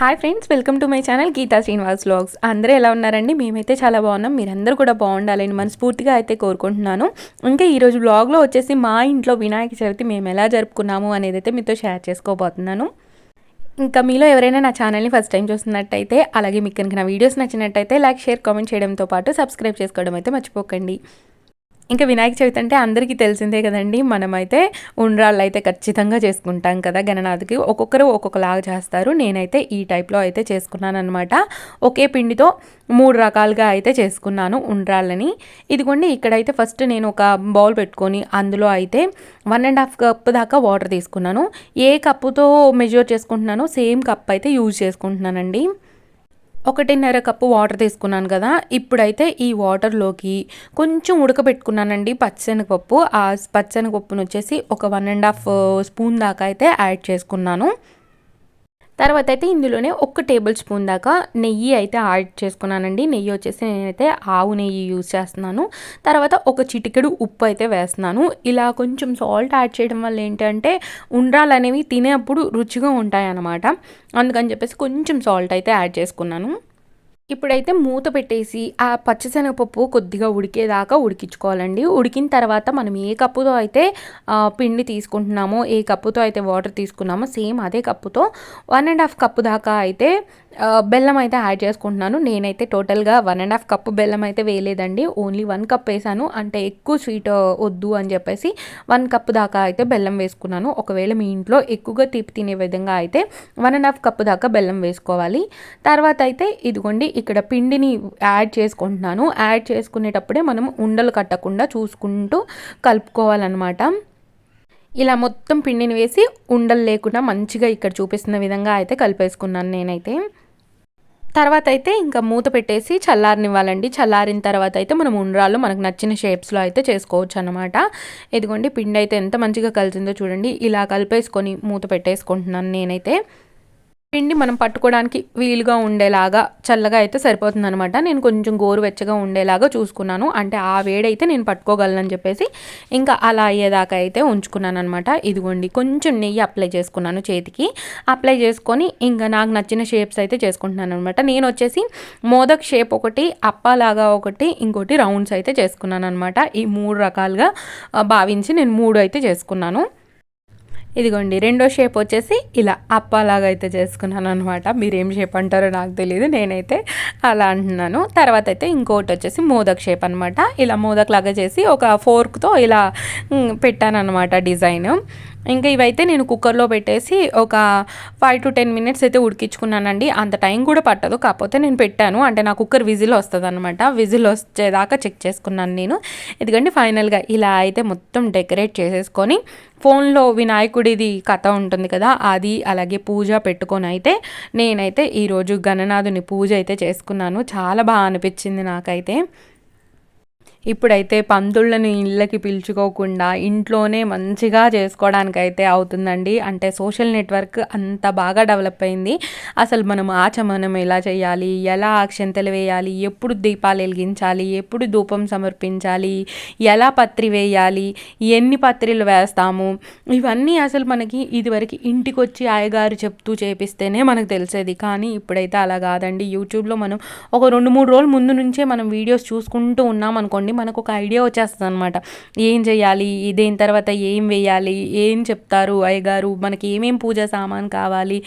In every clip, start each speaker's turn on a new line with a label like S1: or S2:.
S1: Hi friends, welcome to my channel Geeta Srinivas vlogs. అందరూ ఎలా ఉన్నారండి? మేమైతే చాలా బాగున్నాం. మీరందరూ కూడా బాగుండాలని మనస్ఫూర్తిగా అయితే కోరుకుంటున్నాను. ఇంకా ఈరోజు వ్లాగ్లో వచ్చేసి మా ఇంట్లో వినాయక చవితి మేము ఎలా జరుపుకున్నాము అనేది అయితే మీతో షేర్ చేసుకోబోతున్నాను. ఇంకా మీలో ఎవరైనా నా ఛానల్ని ఫస్ట్ టైం చూస్తున్నట్టయితే, అలాగే మీకు కనుక నా వీడియోస్ నచ్చినట్టయితే లైక్, షేర్, కామెంట్ చేయడంతో పాటు సబ్స్క్రైబ్ చేసుకోవడం అయితే మర్చిపోకండి. ఇంకా వినాయక చవితి అంటే అందరికీ తెలిసిందే కదండి. మనమైతే ఉండ్రాళ్ళు అయితే ఖచ్చితంగా చేసుకుంటాం కదా గణనాథుకి. ఒక్కొక్కరు ఒక్కొక్కలాగా చేస్తారు. నేనైతే ఈ టైప్లో అయితే చేసుకున్నాను అనమాట. ఒకే పిండితో 3 రకాలుగా అయితే చేసుకున్నాను ఉండ్రాళ్ళని. ఇదిగోండి, ఇక్కడైతే ఫస్ట్ నేను ఒక బౌల్ పెట్టుకొని అందులో అయితే 1.5 కప్ దాకా వాటర్ తీసుకున్నాను. ఏ కప్పుతో మెజర్ చేసుకుంటున్నానో సేమ్ కప్ అయితే యూజ్ చేసుకుంటున్నానండి. 1.5 కప్పు వాటర్ తీసుకున్నాను కదా. ఇప్పుడైతే ఈ వాటర్లోకి కొంచెం ఉడకబెట్టుకున్నానండి పచ్చెనగపప్పు. ఆ పచ్చెనగపప్పును వచ్చేసి ఒక 1.5 స్పూన్ దాకా అయితే యాడ్ చేసుకున్నాను. తర్వాత అయితే ఇందులోనే 1 టేబుల్ స్పూన్ దాకా నెయ్యి అయితే యాడ్ చేసుకున్నానండి. నెయ్యి వచ్చేసి నేనైతే ఆవు నెయ్యి యూజ్ చేస్తున్నాను. తర్వాత ఒక చిటికెడు ఉప్పు అయితే వేస్తున్నాను. ఇలా కొంచెం సాల్ట్ యాడ్ చేయడం వల్ల ఏంటంటే ఉండ్రాలు అనేవి తినేప్పుడు రుచిగా ఉంటాయన్నమాట. అందుకని చెప్పేసి కొంచెం సాల్ట్ అయితే యాడ్ చేసుకున్నాను. ఇప్పుడైతే మూత పెట్టేసి ఆ పచ్చిశనగపప్పు కొద్దిగా ఉడికేదాకా ఉడికించుకోవాలండి. ఉడికిన తర్వాత మనం ఏ కప్పుతో అయితే పిండి తీసుకుంటున్నామో, ఏ కప్పుతో అయితే వాటర్ తీసుకున్నామో సేమ్ అదే కప్పుతో 1.5 కప్పు దాకా అయితే బెల్లం అయితే యాడ్ చేసుకుంటున్నాను. నేనైతే టోటల్గా 1.5 కప్పు బెల్లం అయితే వేయలేదండి. ఓన్లీ 1 కప్ వేసాను. అంటే ఎక్కువ స్వీట్ వద్దు అని చెప్పేసి 1 కప్పు దాకా అయితే బెల్లం వేసుకున్నాను. ఒకవేళ మీ ఇంట్లో ఎక్కువగా తీపి తినే విధంగా అయితే 1.5 కప్పు దాకా బెల్లం వేసుకోవాలి. తర్వాత అయితే ఇదిగోండి, ఇక్కడ పిండిని యాడ్ చేసుకుంటున్నాను. యాడ్ చేసుకునేటప్పుడే మనం ఉండలు కట్టకుండా చూసుకుంటూ కలుపుకోవాలన్నమాట. ఇలా మొత్తం పిండిని వేసి ఉండలు లేకుండా మంచిగా ఇక్కడ చూపిస్తున్న విధంగా అయితే కలిపేసుకున్నాను నేనైతే. తర్వాత అయితే ఇంకా మూత పెట్టేసి చల్లారనివ్వాలండి. చల్లారిన తర్వాత అయితే మనం ఉండ్రాళ్ళు మనకు నచ్చిన షేప్స్లో అయితే చేసుకోవచ్చు అనమాట. ఇదిగోండి, పిండి అయితే ఎంత మంచిగా కలిసిందో చూడండి. ఇలా కలిపేసుకొని మూత పెట్టేసుకుంటున్నాను నేనైతే. పిండి మనం పట్టుకోవడానికి వీలుగా ఉండేలాగా చల్లగా అయితే సరిపోతుందనమాట. నేను కొంచెం గోరువెచ్చగా ఉండేలాగా చూసుకున్నాను. అంటే ఆ వేడైతే నేను పట్టుకోగలనని చెప్పేసి ఇంకా అలా అయ్యేదాకా అయితే ఉంచుకున్నాను అనమాట. ఇదిగోండి, కొంచెం నెయ్యి అప్లై చేసుకున్నాను చేతికి. అప్లై చేసుకొని ఇంకా నాకు నచ్చిన షేప్స్ అయితే చేసుకుంటున్నాను అనమాట. నేను వచ్చేసి మోదక్ షేప్ ఒకటి, అప్పలాగా ఒకటి, ఇంకోటి రౌండ్స్ అయితే చేసుకున్నాను అనమాట. ఈ 3 రకాలుగా భావించి నేను 3 అయితే చేసుకున్నాను. ఇదిగోండి, రెండో షేప్ వచ్చేసి ఇలా అప్పలాగా అయితే చేసుకున్నాను అనమాట. మీరేం షేప్ అంటారో నాకు తెలియదు, నేనైతే అలా అంటున్నాను. తర్వాత అయితే ఇంకోటి వచ్చేసి మోదక్ షేప్ అనమాట. ఇలా మోదక్ లాగా చేసి ఒక ఫోర్క్తో ఇలా పెట్టాను అనమాట డిజైన్. ఇంకా ఇవైతే నేను కుక్కర్లో పెట్టేసి ఒక 5 to 10 మినిట్స్ అయితే ఉడికించుకున్నానండి. అంత టైం కూడా పట్టదు, కాకపోతే నేను పెట్టాను. అంటే నా కుక్కర్ విజిల్ వస్తుంది అనమాట. విజిల్ వచ్చేదాకా చెక్ చేసుకున్నాను నేను. ఎందుకంటే ఫైనల్గా ఇలా అయితే మొత్తం డెకరేట్ చేసేసుకొని ఫోన్లో వినాయకుడిది కథ ఉంటుంది కదా, అది అలాగే పూజ పెట్టుకొని అయితే నేనైతే ఈరోజు గణనాథుని పూజ అయితే చేసుకున్నాను. చాలా బాగా అనిపించింది నాకైతే. ఇప్పుడైతే పంతుళ్ళని ఇళ్ళకి పిలుచుకోకుండా ఇంట్లోనే మంచిగా చేసుకోవడానికైతే అవుతుందండి. అంటే సోషల్ నెట్వర్క్ అంత బాగా డెవలప్ అయింది. అసలు మనం ఆచమనం ఎలా చేయాలి, ఎలా అక్షంతలు వేయాలి, ఎప్పుడు దీపాలు వెలిగించాలి, ఎప్పుడు ధూపం సమర్పించాలి, ఎలా పత్రి వేయాలి, ఎన్ని పత్రిలు వేస్తాము, ఇవన్నీ అసలు మనకి ఇదివరకు ఇంటికి వచ్చి అయ్యగారు చెప్తూ చేపిస్తేనే మనకు తెలిసేది. కానీ ఇప్పుడైతే అలా కాదండి. యూట్యూబ్లో మనం ఒక 2-3 రోజుల ముందు నుంచే మనం వీడియోస్ చూసుకుంటూ ఉన్నాం అనుకోండి, మనకు ఒక ఐడియా వచ్చేస్తుంది అనమాట. ఏం చేయాలి, దేని తర్వాత ఏం వేయాలి, ఏం చెప్తారు అయ్యగారు, మనకి ఏమేం పూజ సామాన్ కావాలి,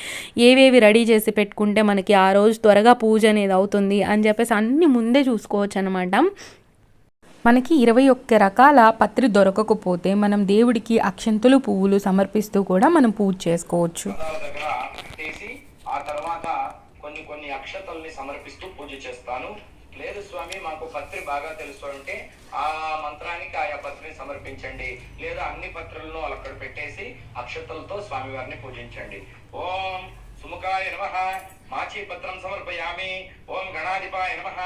S1: ఏవేవి రెడీ చేసి పెట్టుకుంటే మనకి ఆ రోజు త్వరగా పూజ అనేది అవుతుంది అని చెప్పేసి అన్నీ ముందే చూసుకోవచ్చు అనమాట. మనకి 21 రకాల పత్రి దొరకకపోతే మనం దేవుడికి అక్షంతులు, పువ్వులు సమర్పిస్తూ కూడా మనం పూజ చేసుకోవచ్చు.
S2: ఆ తర్వాత కొన్ని అక్షతల్ని సమర్పిస్తూ పూజ చేస్తాను. లేదు స్వామి, మాకు పత్రి బాగా తెలుసు అంటే ఆ మంత్రానికి ఆయా పత్రిని సమర్పించండి, లేదా అన్ని పత్రులను అక్కడ పెట్టేసి అక్షతలతో స్వామివారిని పూజించండి. ఓం సుముఖాయ నమః మాచీపత్రం సమర్పయామి. ఓం గణాధిపాయ నమః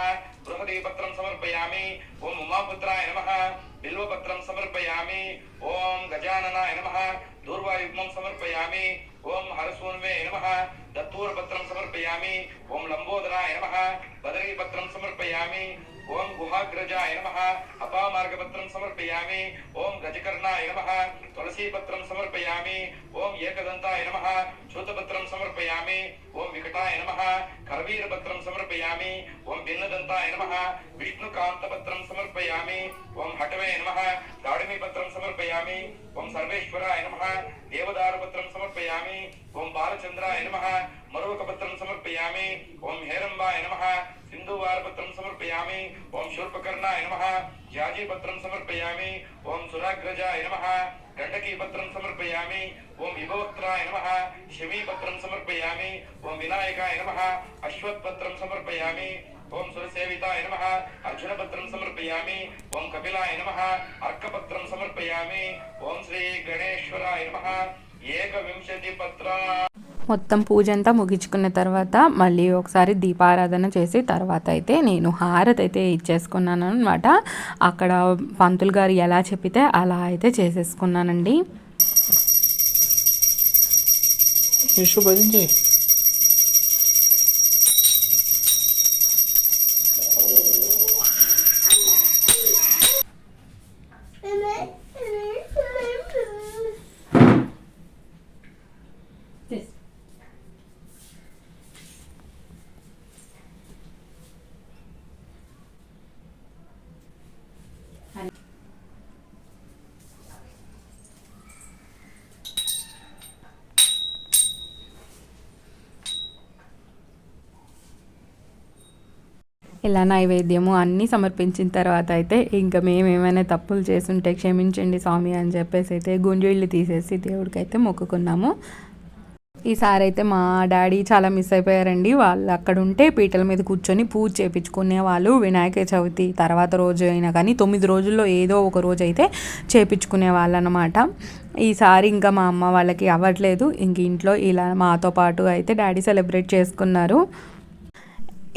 S2: బృహదీపత్రం సమర్పయామి. ఓం ఉమాపుత్రాయ నమః బిల్వపత్రం సమర్పయామి. ఓం గజాననాయ నమః దూర్వాయుగ్మం సమర్పయామి. ఓం హరసూన్వే నమః దత్తూరపత్రం సమర్పయామి. ఓం లంబోదరాయ నమః బదరీపత్రం సమర్పయామి. ఓం గుహాగ్రజాయ నమః అపామార్గపత్రం సమర్పయామి. ఓం గజకర్ణాయ నమః తులసీపత్రం సమర్పయామి. ఓం ఏకదంతాయ నమః చూతపత్రం సమర్పయామి. ఓం వికటాయ నమః కరవీరపత్రం సమర్పయామి. ఓం భిన్నదంతాయ నమః విష్ణుకాంతపత్రం సమర్పయామి. ఓం హఠవే నమః దాడిమీపత్రం సమర్పయామి. ఓం సర్వేశ్వరాయ నమః దేవదారుపత్రం సమర్పయామి. ఓం బాలచంద్రాయ నమః మరొకపత్రం సమర్పయామి. ఓం హేరంబాయ నమః సింధువారపత్రం సమర్పయామి. ఓం శూర్పకర్ణాయ నమః జాజీపత్రం సమర్పయామి. ఓం సురాగ్రజాయ నమః గండకీపత్రం సమర్పయామి. ఓం విభవక్త్రాయ నమః శమీపత్రం సమర్పయామి. ఓం వినాయకాయ నమః అశ్వత్పత్రం సమర్పయామి. ఓం సురసేవితాయ నమః అర్జునపత్రం సమర్పయామి. ఓం కపిలాయ నమః అర్కపత్రం సమర్పయామి. ఓం శ్రీ గణేశ్వరాయ నమః ఏకవింశతి పత్ర.
S1: మొత్తం పూజ అంతా ముగించుకున్న తర్వాత మళ్ళీ ఒకసారి దీపారాధన చేసి తర్వాత అయితే నేను హారతి అయితే ఇచ్చేసుకున్నాను అనమాట. అక్కడ పంతులు గారు ఎలా చెప్పితే అలా అయితే చేసేసుకున్నానండి. ఇలా నైవేద్యము అన్నీ సమర్పించిన తర్వాత అయితే ఇంకా మేము ఏమైనా తప్పులు చేసుంటే క్షమించండి స్వామి అని చెప్పేసి అయితే గుంజీళ్ళు తీసేసి దేవుడికి అయితే మొక్కుకున్నాము. ఈసారి అయితే మా డాడీ చాలా మిస్ అయిపోయారండి. వాళ్ళు అక్కడ ఉంటే పీటల మీద కూర్చొని పూజ చేయించుకునే వాళ్ళు. వినాయక చవితి తర్వాత రోజు అయినా కానీ 9 రోజుల్లో ఏదో ఒక రోజు అయితే చేయించుకునే వాళ్ళు అనమాట. ఈసారి ఇంకా మా అమ్మ వాళ్ళకి అవ్వట్లేదు. ఇంక ఇంట్లో ఇలా మాతో పాటు అయితే డాడీ సెలబ్రేట్ చేసుకున్నారు.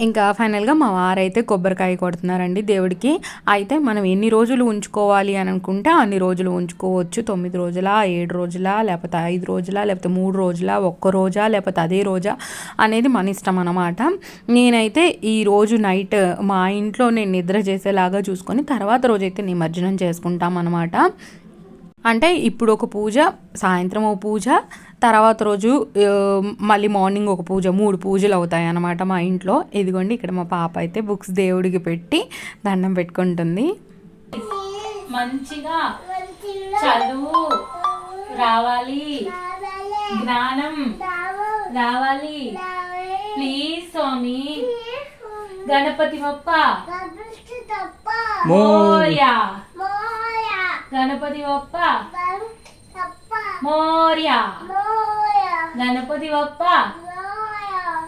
S1: ఇంకా ఫైనల్గా మా వారైతే కొబ్బరికాయ కొడుతున్నారండి దేవుడికి. అయితే మనం ఎన్ని రోజులు ఉంచుకోవాలి అని అనుకుంటే అన్ని రోజులు ఉంచుకోవచ్చు. 9 రోజులా, 7 రోజులా, లేకపోతే 5 రోజులా, లేకపోతే 3 రోజులా, 1 రోజా, లేకపోతే అదే రోజా అనేది మన ఇష్టం అన్నమాట. నేనైతే ఈ రోజు నైట్ మా ఇంట్లో నేను నిద్ర చేసేలాగా చూసుకొని తర్వాత రోజైతే నిమజ్జనం చేసుకుంటాం అన్నమాట. అంటే ఇప్పుడు ఒక పూజ, సాయంత్రం ఒక పూజ, తర్వాత రోజు మళ్ళీ మార్నింగ్ ఒక పూజ, 3 పూజలు అవుతాయి అన్నమాట మా ఇంట్లో. ఇదిగోండి ఇక్కడ మా పాప అయితే బుక్స్ దేవుడికి పెట్టి దండం పెట్టుకుంటుంది. మంచిగా చదువు రావాలి, జ్ఞానం రావాలి ప్లీజ్ స్వామి. గణపతి బప్ప మోర్యా, గణపతి బప్ప మోర్యా, గణపతి బప్ప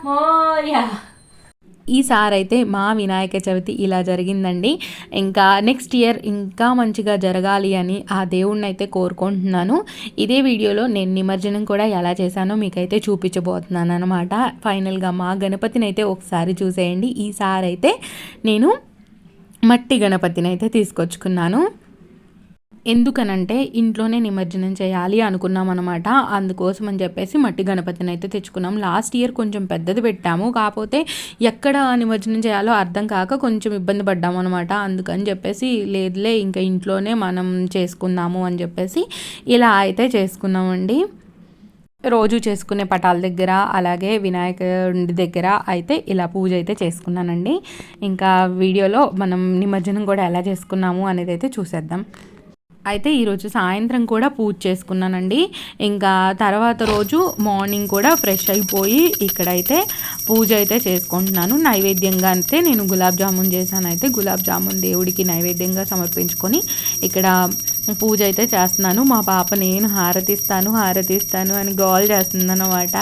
S1: మోర్యా. ఈసారి అయితే మా వినాయక చవితి ఇలా జరిగిందండి. ఇంకా నెక్స్ట్ ఇయర్ ఇంకా మంచిగా జరగాలి అని ఆ దేవుణ్ణి అయితే కోరుకుంటున్నాను. ఇదే వీడియోలో నేను నిమజ్జనం కూడా ఎలా చేశానో మీకైతే చూపించబోతున్నాను అనమాట. ఫైనల్గా మా గణపతిని అయితే ఒకసారి చూసేయండి. ఈసారి అయితే నేను మట్టి గణపతిని అయితే తీసుకొచ్చుకున్నాను. ఎందుకనంటే ఇంట్లోనే నిమజ్జనం చేయాలి అనుకున్నాం అనమాట. అందుకోసం అని చెప్పేసి మట్టి గణపతిని అయితే తెచ్చుకున్నాం. లాస్ట్ ఇయర్ కొంచెం పెద్దది పెట్టాము, కాకపోతే ఎక్కడ నిమజ్జనం చేయాలో అర్థం కాక కొంచెం ఇబ్బంది పడ్డాము అనమాట. అందుకని చెప్పేసి లేదులే ఇంకా ఇంట్లోనే మనం చేసుకుందాము అని చెప్పేసి ఇలా అయితే చేసుకున్నామండి. రోజు చేసుకునే పటాల దగ్గర అలాగే వినాయకుడి దగ్గర అయితే ఇలా పూజ అయితే చేసుకున్నానండి. ఇంకా వీడియోలో మనం నిమజ్జనం కూడా ఎలా చేసుకున్నాము అనేది అయితే చూసేద్దాం. అయితే ఈరోజు సాయంత్రం కూడా పూజ చేసుకున్నానండి. ఇంకా తర్వాత రోజు మార్నింగ్ కూడా ఫ్రెష్ అయిపోయి ఇక్కడైతే పూజ అయితే చేసుకుంటున్నాను. నైవేద్యంగా అయితే నేను గులాబ్ జామున్ చేశాను. అయితే గులాబ్ జామున్ దేవుడికి నైవేద్యంగా సమర్పించుకొని ఇక్కడ పూజ అయితే చేస్తున్నాను. మా పాప నేను హారతిస్తాను అని గోల్ చేస్తుందన్నమాట.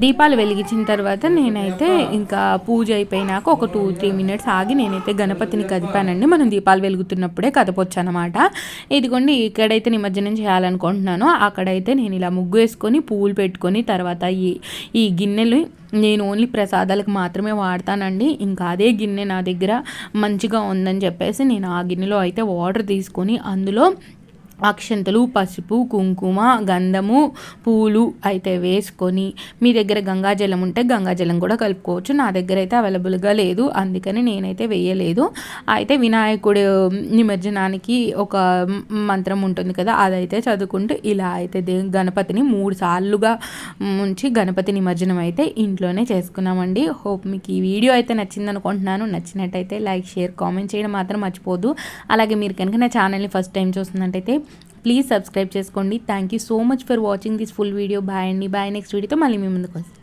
S1: దీపాలు వెలిగించిన తర్వాత నేనైతే ఇంకా పూజ అయిపోయినాక ఒక 2-3 మినిట్స్ ఆగి నేనైతే గణపతిని కదిపానండి. మనం దీపాలు వెలుగుతున్నప్పుడే కదపొచ్చు అనమాట. ఇదిగోండి ఇక్కడైతే నిమజ్జనం చేయాలనుకుంటున్నాను. అక్కడైతే నేను ఇలా ముగ్గు వేసుకొని పూలు పెట్టుకొని తర్వాత ఈ గిన్నెలు నేను ఓన్లీ ప్రసాదాలకు మాత్రమే వాడతానండి. ఇంకా అదే గిన్నె నా దగ్గర మంచిగా ఉందని చెప్పేసి నేను ఆ గిన్నెలో అయితే వాటర్ తీసుకొని అందులో అక్షంతలు, పసుపు, కుంకుమ, గంధము, పూలు అయితే వేసుకొని, మీ దగ్గర గంగాజలం ఉంటే గంగాజలం కూడా కలుపుకోవచ్చు. నా దగ్గర అయితే అవైలబుల్గా లేదు, అందుకని నేనైతే వేయలేదు. అయితే వినాయకుడు నిమజ్జనానికి ఒక మంత్రం ఉంటుంది కదా, అదైతే చదువుకుంటూ ఇలా అయితే గణపతిని 3 సార్లుగా ఉంచి గణపతి నిమజ్జనం అయితే ఇంట్లోనే చేసుకున్నామండి. హోప్ మీకు ఈ వీడియో అయితే నచ్చింది అనుకుంటున్నాను. నచ్చినట్టయితే లైక్, షేర్, కామెంట్ చేయడం మాత్రం మర్చిపోదు. అలాగే మీరు కనుక నా ఛానల్ని ఫస్ట్ టైం చూస్తున్నట్టయితే ప్లీజ్ సబ్స్క్రైబ్ చేసుకోండి. Thank you so much for watching this full video. Bye అండి. బాయ్. నెక్స్ట్ వీడియోతో మళ్ళీ మీ ముందుకు వస్తాను.